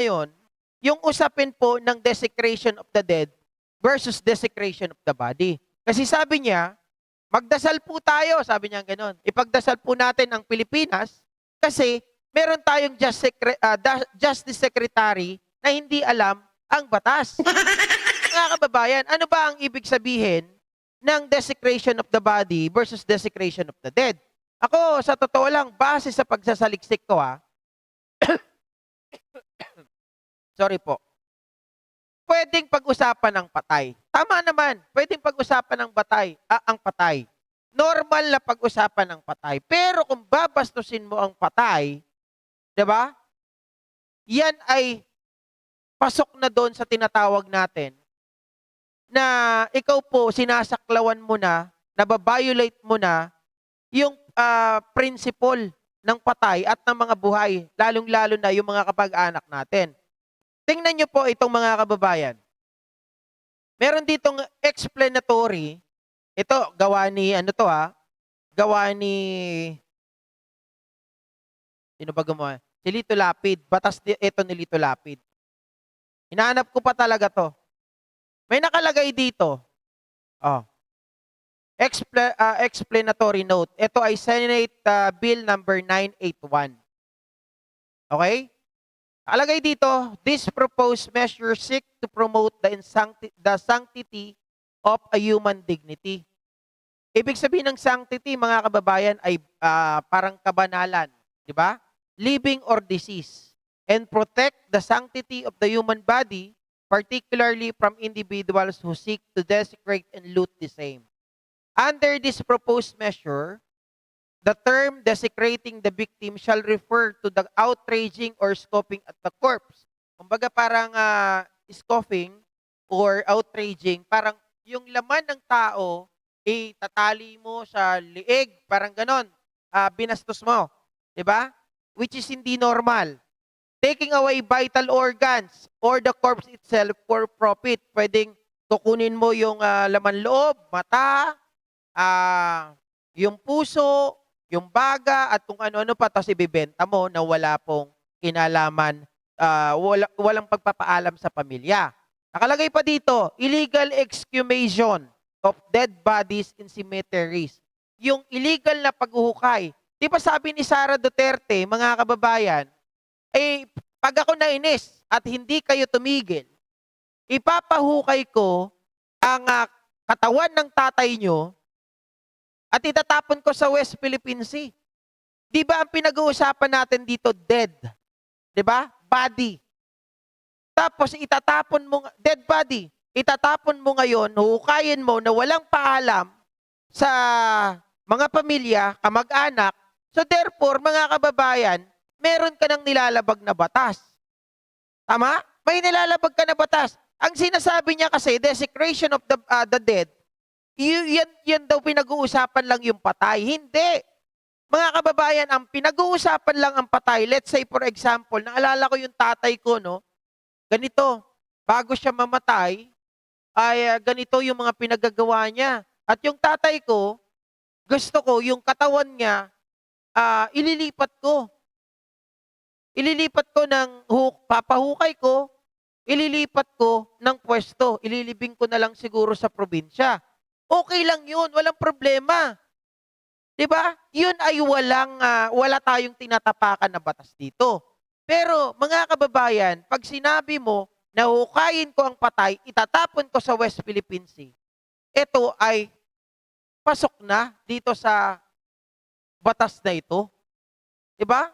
ngayon, yung usapin po ng desecration of the dead versus desecration of the body. Kasi sabi niya, magdasal po tayo, sabi niya gano'n. Ipagdasal po natin ang Pilipinas kasi meron tayong Justice Secretary na hindi alam ang batas. Mga kababayan, ano ba ang ibig sabihin ng desecration of the body versus desecration of the dead? Ako, sa totoo lang, base sa pagsasaliksik ko sorry po, pwedeng pag-usapan ng patay. Tama naman, pwedeng pag-usapan ng ang patay. Normal na pag-usapan ng patay. Pero kung babastusin mo ang patay, 'di ba? Yan ay pasok na doon sa tinatawag natin na ikaw po sinasaklawan mo na, nababiolate mo na yung principle ng patay at ng mga buhay, lalong-lalo na yung mga kapag-anak natin. Tingnan niyo po itong mga kababayan. Meron ditong explanatory. Ito, gawa ni, gawa ni, sino ba gumawa? Si Lito Lapid. Batas ito ni Lito Lapid. Hinahanap ko pa talaga to. May nakalagay dito. Oh. Explanatory note. Ito ay Senate Bill number 981. Okay? Nakalagay dito, this proposed measure seek to promote the sanctity of a human dignity. Ibig sabihin ng sanctity, mga kababayan, ay parang kabanalan, di ba? Living or disease. And protect the sanctity of the human body, particularly from individuals who seek to desecrate and loot the same. Under this proposed measure, the term desecrating the victim shall refer to the outraging or scoffing at the corpse. Kumbaga parang scoffing or outraging, parang yung laman ng tao, tatali mo sa liig, parang ganon, binastos mo. Diba? Which is hindi normal. Taking away vital organs or the corpse itself for profit. Pwedeng kukunin mo yung laman loob, mata, yung puso, yung baga at kung ano-ano pa, tapos ibibenta mo na wala pong kinalaman, walang pagpapaalam sa pamilya. Nakalagay pa dito, illegal exhumation of dead bodies in cemeteries. Yung illegal na paghuhukay. Di ba sabi ni Sara Duterte, mga kababayan, pag ako nainis at hindi kayo tumigil, ipapahukay ko ang katawan ng tatay nyo at itatapon ko sa West Philippine Sea. Di ba ang pinag-uusapan natin dito, dead? Di ba? Body. Tapos itatapon mo, dead body, itatapon mo ngayon, hukayin mo na walang paalam sa mga pamilya, kamag-anak. So therefore, mga kababayan, meron ka ng nilalabag na batas. Tama? May nilalabag ka na batas. Ang sinasabi niya kasi, desecration of the dead, yan daw pinag-uusapan lang yung patay. Hindi. Mga kababayan, ang pinag-uusapan lang ang patay. Let's say, for example, naalala ko yung tatay ko, no? Ganito, bago siya mamatay, ay ganito yung mga pinagagawa niya. At yung tatay ko, gusto ko, yung katawan niya, ililipat ko. Ililipat ko papahukay ko, ililipat ko ng pwesto. Ililibing ko na lang siguro sa probinsya. Okay lang yun, walang problema. 'Di ba? Yun ay wala tayong tinatapakan na batas dito. Pero mga kababayan, pag sinabi mo na hukayin ko ang patay, itatapon ko sa West Philippine Sea, ito ay pasok na dito sa batas na ito. 'Di ba?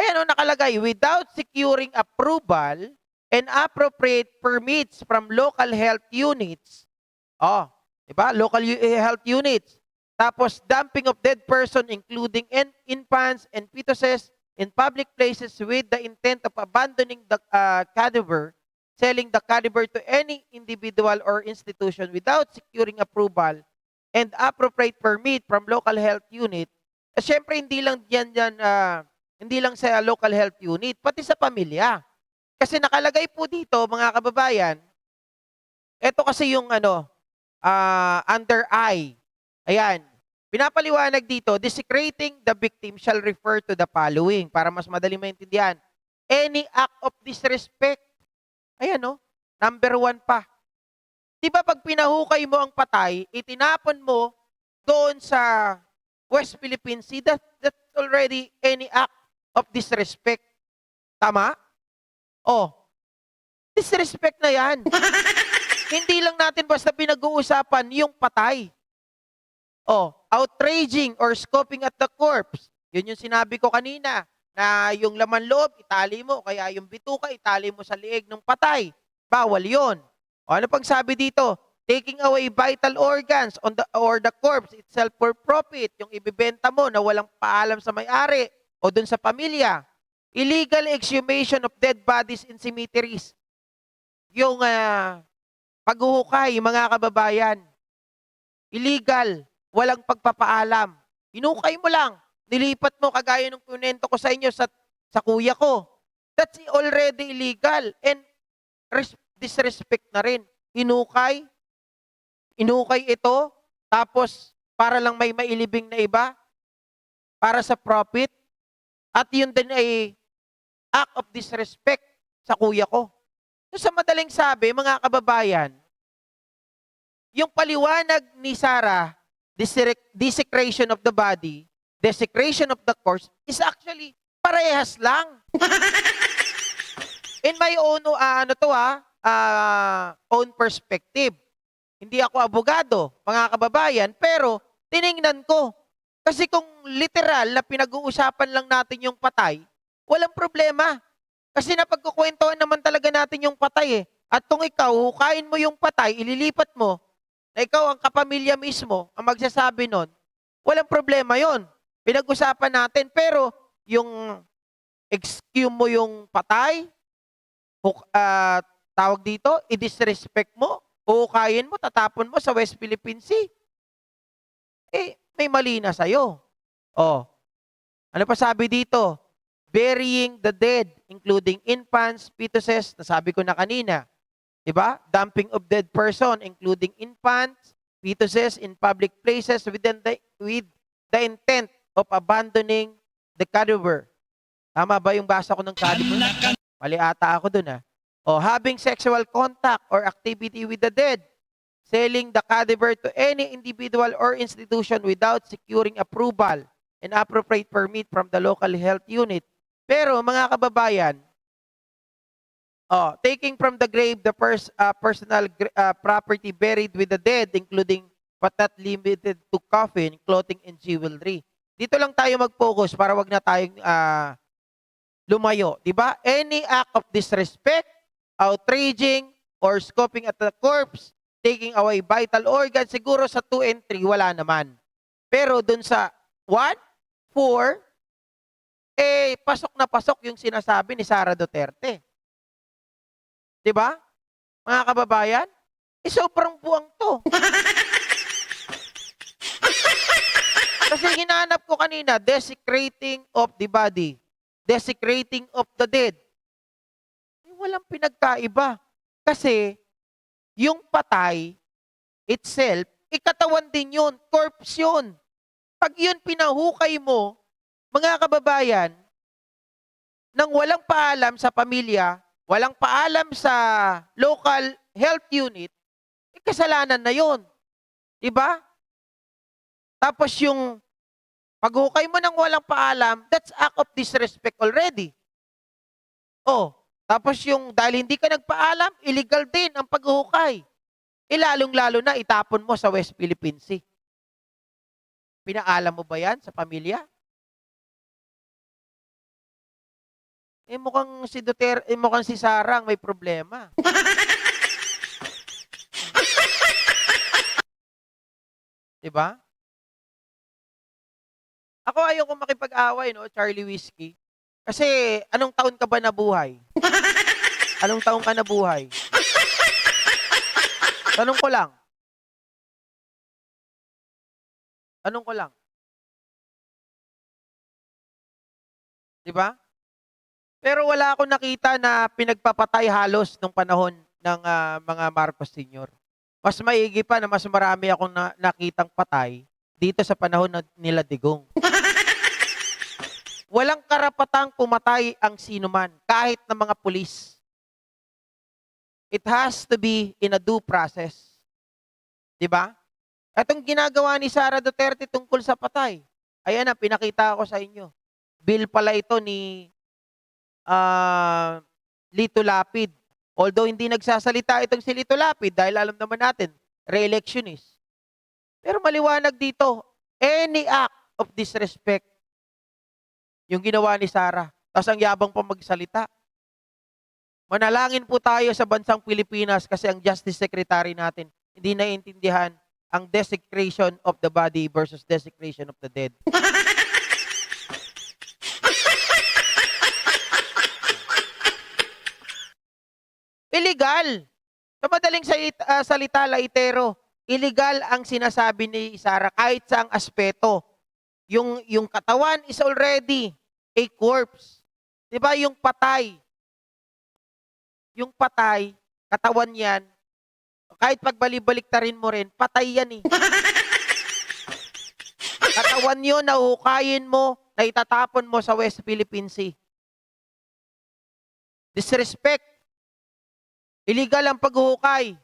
Ayan nakalagay, without securing approval and appropriate permits from local health units. Diba? Local health units. Tapos, dumping of dead person including infants and fetuses in public places with the intent of abandoning the cadaver, selling the cadaver to any individual or institution without securing approval and appropriate permit from local health unit. Siyempre, hindi lang sa local health unit, pati sa pamilya. Kasi nakalagay po dito, mga kababayan, ito kasi yung under I. Ayan. Pinapaliwanag dito, desecrating the victim shall refer to the following para mas madali maintindihan. any act of disrespect. Ayan, no? Number 1 pa. Di ba pag pinahukay mo ang patay, itinapon mo doon sa West Philippine Sea, that's already any act of disrespect. Tama? Oh, disrespect na yan. Hindi lang natin basta pinag-uusapan yung patay. Oh, outraging or scoping at the corpse. Yun yung sinabi ko kanina, na yung laman loob, itali mo, kaya yung bituka, itali mo sa liig ng patay. Bawal yun. O ano pang sabi dito? Taking away vital organs or the corpse itself for profit. Yung ibibenta mo na walang paalam sa may-ari o dun sa pamilya. Illegal exhumation of dead bodies in cemeteries. Yung paghuhukay, mga kababayan. Illegal. Walang pagpapaalam. Hinukay mo lang. Nilipat mo kagaya ng kunento ko sa inyo sa kuya ko. That's already illegal. And disrespect na rin. Hinukay ito, tapos para lang may mailibing na iba, para sa profit, at yun din ay act of disrespect sa kuya ko. So sa madaling sabi, mga kababayan, yung paliwanag ni Sarah, desecration of the body, desecration of the corpse, is actually parehas lang. In my own, own perspective. Hindi ako abogado, mga kababayan, pero tiningnan ko. Kasi kung literal na pinag-uusapan lang natin yung patay, walang problema. Kasi napagkukwentuhan naman talaga natin yung patay eh. At kung ikaw, hukain mo yung patay, ililipat mo, na ikaw ang kapamilya mismo, ang magsasabi nun, walang problema yon. Pinag-usapan natin, pero yung exhume mo yung patay, tawag dito, i-disrespect mo, hukayin mo, tatapon mo sa West Philippine Sea. Eh, may mali na sa'yo. Oh, ano pa sabi dito? Burying the dead, including infants, fetuses, nasabi ko na kanina. Diba? Dumping of dead person, including infants, fetuses in public places with the intent of abandoning the cadaver. Tama ba yung basa ko ng cadaver? Mali ata ako dun O having sexual contact or activity with the dead, selling the cadaver to any individual or institution without securing approval and appropriate permit from the local health unit. Pero mga kababayan, taking from the grave the personal property buried with the dead, including but not limited to coffin, clothing, and jewelry. Dito lang tayo mag-focus para wag na tayong lumayo. Diba? Any act of disrespect, outraging, or scoping at the corpse, taking away vital organs, siguro sa 2 and 3, wala naman. Pero dun sa 1, 4, pasok na pasok yung sinasabi ni Sara Duterte. Diba? Mga kababayan, sobrang buwang to. Kasi hinanap ko kanina, desecrating of the body, desecrating of the dead. Walang pinagkaiba. Kasi, yung patay itself, ikatawan din yun, corpse yun. Pag yun pinahukay mo, mga kababayan, nang walang paalam sa pamilya, walang paalam sa local health unit, kasalanan na yun. Diba? Tapos yung paghukay mo nang walang paalam, that's act of disrespect already. Tapos yung dahil hindi ka nagpaalam, illegal din ang paghuhukay. Lalong-lalo na itapon mo sa West Philippine Sea. Pinaalam mo ba yan sa pamilya? Mukhang si Duterte, mukhang si Sarang may problema. Diba? Ako ayoko makipag-away, no, Charlie Whiskey. Kasi, anong taon ka ba nabuhay? Anong taon ka nabuhay? Tanong ko lang. Tanong ko lang. Diba? Pero wala akong nakita na pinagpapatay halos nung panahon ng mga Marcos Sr. Mas maigi pa na mas marami akong nakitang patay dito sa panahon nila Digong. walang karapatang pumatay ang sinuman, kahit ng mga pulis. It has to be in a due process. Di ba? Itong ginagawa ni Sara Duterte tungkol sa patay, ayan na, pinakita ko sa inyo. Bill pala ito ni Lito Lapid. Although hindi nagsasalita itong si Lito Lapid dahil alam naman natin, re-electionist. Pero maliwanag dito, any act of disrespect, yung ginawa ni Sara, tapos ang yabang pa magsalita. Manalangin po tayo sa bansang Pilipinas kasi ang Justice Secretary natin hindi naiintindihan ang desecration of the body versus desecration of the dead. Illegal. Sa madaling salita, laitero, illegal ang sinasabi ni Sara kahit sa ang aspeto. Yung katawan is already a corpse. 'Di ba? Yung patay, katawan yan, kahit pagbalik-baliktarin mo rin, patay yan eh. Katawan yun, nahuhukayin mo, na itatapon mo sa West Philippine Sea. Disrespect. Illegal ang paghuhukay.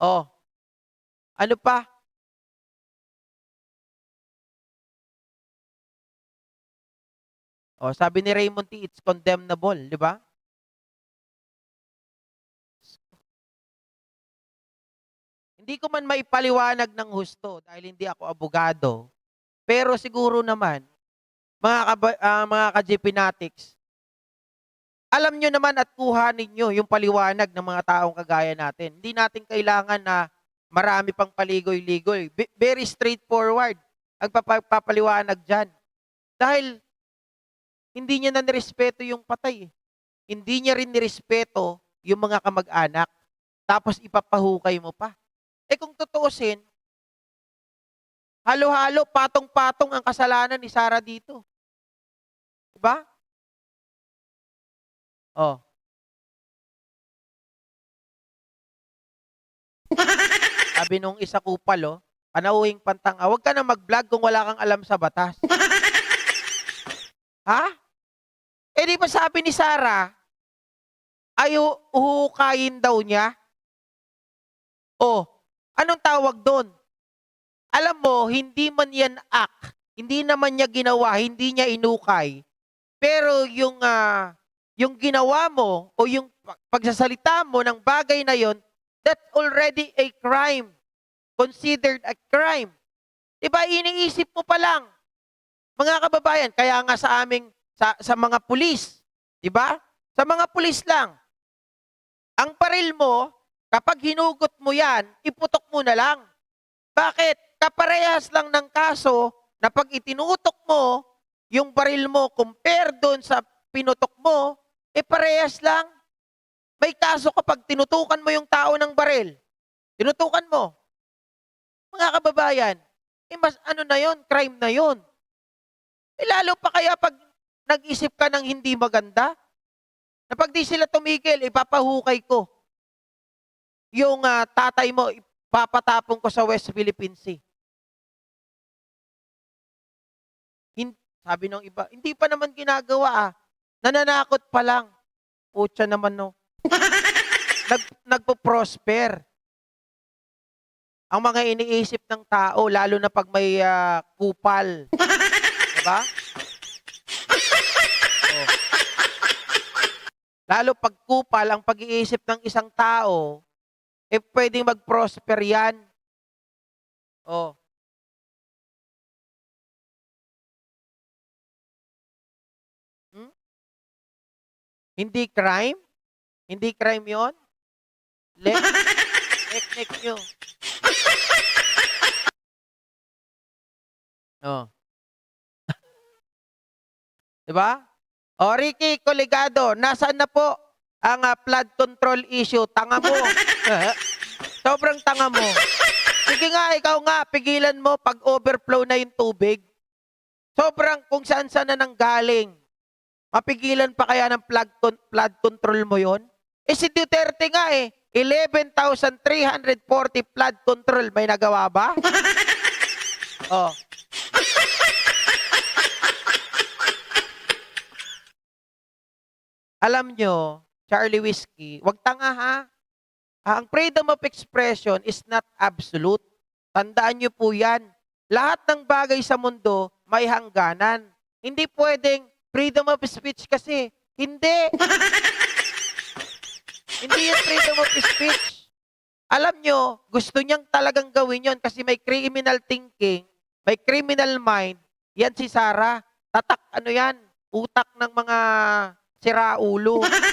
Oh. Ano pa? Oh, sabi ni Raymond T, it's condemnable, di ba? Hindi ko man maipaliwanag ng husto dahil hindi ako abogado. Pero siguro naman, mga ka-GPnatics, alam nyo naman at kuha ninyo yung paliwanag ng mga taong kagaya natin. Hindi natin kailangan na marami pang paligoy-ligoy. Very straightforward ang papaliwanag dyan. Dahil hindi niya na nirespeto yung patay. Hindi niya rin nirespeto yung mga kamag-anak. Tapos ipapahukay mo pa. Kung tutuusin, halo-halo, patong-patong ang kasalanan ni Sara dito. Diba? Oh. Sabi nung isa kupal, panauhing pantang, huwag ka na mag-vlog kung wala kang alam sa batas. Ha? Di ba sabi ni Sara, ay uhukayin daw niya? Anong tawag doon? Alam mo, hindi man yan act, hindi naman niya ginawa, hindi niya inukay. Pero yung ginawa mo o yung pagsasalita mo ng bagay na yon, that's already a crime. Considered a crime. Diba, iniisip mo pa lang. Mga kababayan, kaya nga sa aming, sa mga pulis, diba? Sa mga pulis lang. Ang baril mo, kapag hinugot mo yan, iputok mo na lang. Bakit? Kaparehas lang ng kaso na pag itinutok mo, yung baril mo compare doon sa pinutok mo, parehas lang. May kaso kapag tinutukan mo yung tao ng baril. Tinutukan mo. Mga kababayan, mas ano na yon, crime na yon. Lalo pa kaya pag nag-isip ka ng hindi maganda, na pag di sila tumigil, ipapahukay ko. Yung tatay mo, ipapatapong ko sa West Philippine Sea. Sabi nung iba, hindi pa naman ginagawa Nananakot pa lang. Putya naman no. Nagpo-prosper. Ang mga iniisip ng tao, lalo na pag may kupal. Diba? Oh. Lalo pag kupal, ang pag-iisip ng isang tao, pwedeng mag-prosper yan. Oh. Hindi crime? Hindi crime yon? Nek nyo. Oh. Diba? O, Ricky Coligado, nasaan na po ang flood control issue? Tanga mo. Sobrang tanga mo. Sige nga, ikaw nga, pigilan mo pag overflow na yung tubig. Sobrang kung saan-saan na nanggaling. Mapigilan pa kaya ng flood control mo yon? Si Duterte nga 11,340 flood control. May nagawa ba? Oh. Alam nyo, Charlie Whiskey, wag tanga ha. Ang freedom of expression is not absolute. Tandaan nyo po yan. Lahat ng bagay sa mundo may hangganan. Hindi pwedeng freedom of speech kasi. Hindi. Hindi yan freedom of speech. Alam nyo, gusto niyang talagang gawin yon kasi may criminal thinking, may criminal mind. Yan si Sarah. Tatak, ano yan? Utak ng mga siraulo.